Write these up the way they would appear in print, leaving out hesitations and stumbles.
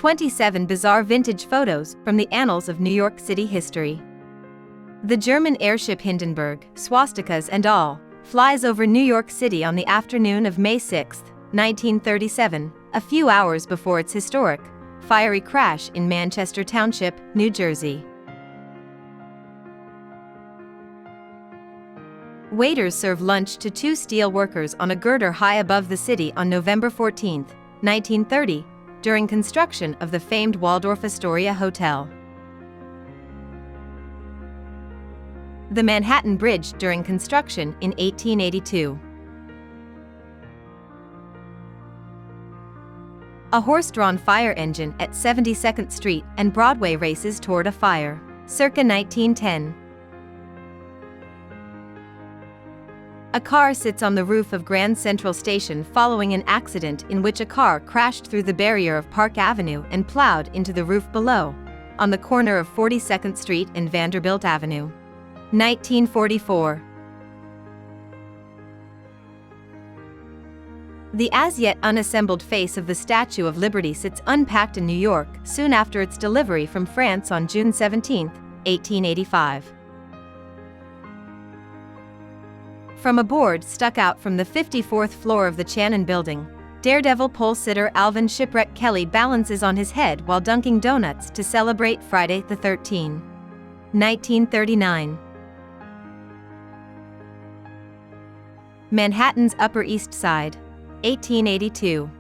27 bizarre vintage photos from the annals of New York City history. The German airship Hindenburg, swastikas and all, flies over New York City on the afternoon of May 6, 1937, a few hours before its historic, fiery crash in Manchester Township, New Jersey. Waiters serve lunch to two steel workers on a girder high above the city on November 14, 1930, during construction of the famed Waldorf Astoria Hotel. The Manhattan Bridge during construction in 1882. A horse-drawn fire engine at 72nd Street and Broadway races toward a fire, circa 1910. A car sits on the roof of Grand Central Station following an accident in which a car crashed through the barrier of Park Avenue and plowed into the roof below, on the corner of 42nd Street and Vanderbilt Avenue. 1944. The as-yet unassembled face of the Statue of Liberty sits unpacked in New York soon after its delivery from France on June 17, 1885. From a board stuck out from the 54th floor of the Channon Building, daredevil pole-sitter Alvin Shipwreck Kelly balances on his head while dunking donuts to celebrate Friday the 13th. 1939. Manhattan's Upper East Side. 1882.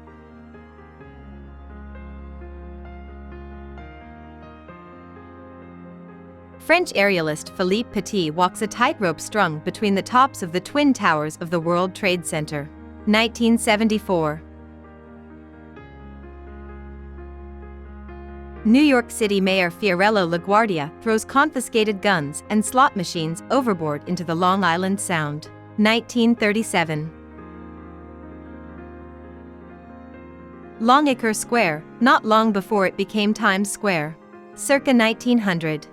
French aerialist Philippe Petit walks a tightrope strung between the tops of the Twin Towers of the World Trade Center. 1974. New York City Mayor Fiorello LaGuardia throws confiscated guns and slot machines overboard into the Long Island Sound. 1937. Longacre Square, not long before it became Times Square. Circa 1900.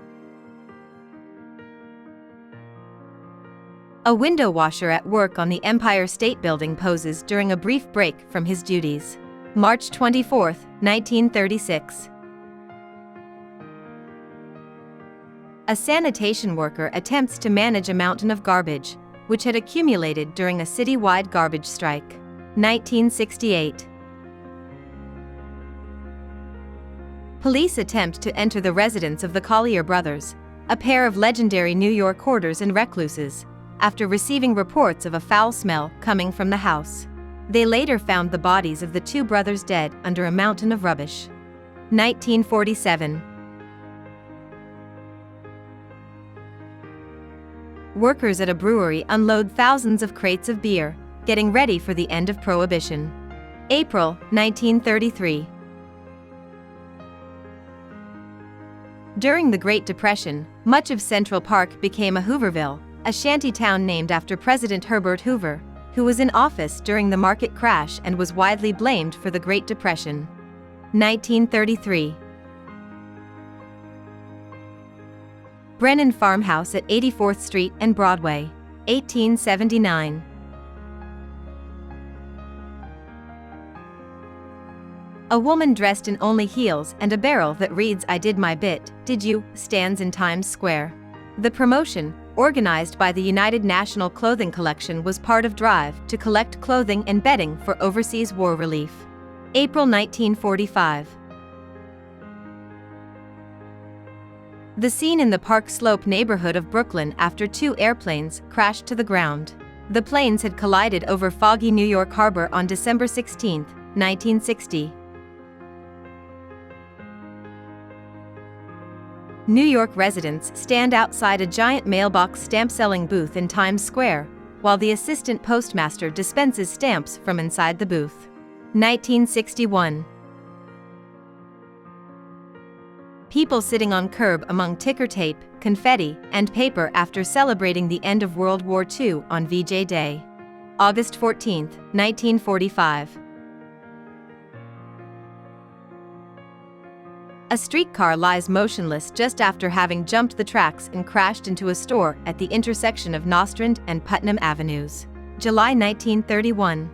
A window washer at work on the Empire State Building poses during a brief break from his duties. March 24, 1936. A sanitation worker attempts to manage a mountain of garbage, which had accumulated during a citywide garbage strike. 1968. Police attempt to enter the residence of the Collier brothers, a pair of legendary New York hoarders and recluses, after receiving reports of a foul smell coming from the house. They later found the bodies of the two brothers dead under a mountain of rubbish. 1947. Workers at a brewery unload thousands of crates of beer, getting ready for the end of Prohibition. April 1933. During the Great Depression, much of Central Park became a Hooverville, a shanty town named after President Herbert Hoover, who was in office during the market crash and was widely blamed for the Great Depression. 1933. Brennan Farmhouse at 84th Street and Broadway. 1879. A woman dressed in only heels and a barrel that reads "I did my bit, did you?" stands in Times Square. The promotion, organized by the United National Clothing Collection, was part of drive to collect clothing and bedding for overseas war relief. April 1945. The scene in the Park Slope neighborhood of Brooklyn after two airplanes crashed to the ground. The planes had collided over foggy New York Harbor on December 16, 1960. New York residents stand outside a giant mailbox stamp-selling booth in Times Square, while the assistant postmaster dispenses stamps from inside the booth. 1961. People sitting on curb among ticker tape, confetti, and paper after celebrating the end of World War II on VJ Day. August 14, 1945. A streetcar lies motionless just after having jumped the tracks and crashed into a store at the intersection of Nostrand and Putnam Avenues. July 1931.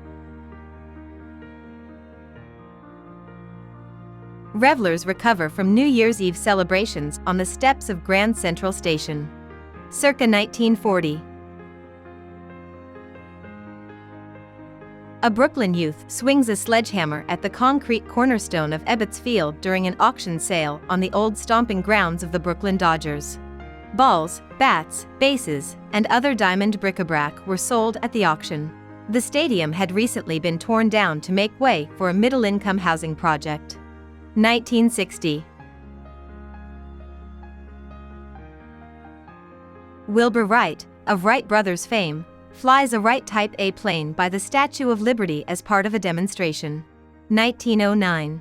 Revelers recover from New Year's Eve celebrations on the steps of Grand Central Station. Circa 1940. A Brooklyn youth swings a sledgehammer at the concrete cornerstone of Ebbets Field during an auction sale on the old stomping grounds of the Brooklyn Dodgers. Balls, bats, bases, and other diamond bric-a-brac were sold at the auction. The stadium had recently been torn down to make way for a middle-income housing project. 1960. Wilbur Wright, of Wright Brothers fame, flies a Wright Type A plane by the Statue of Liberty as part of a demonstration. 1909.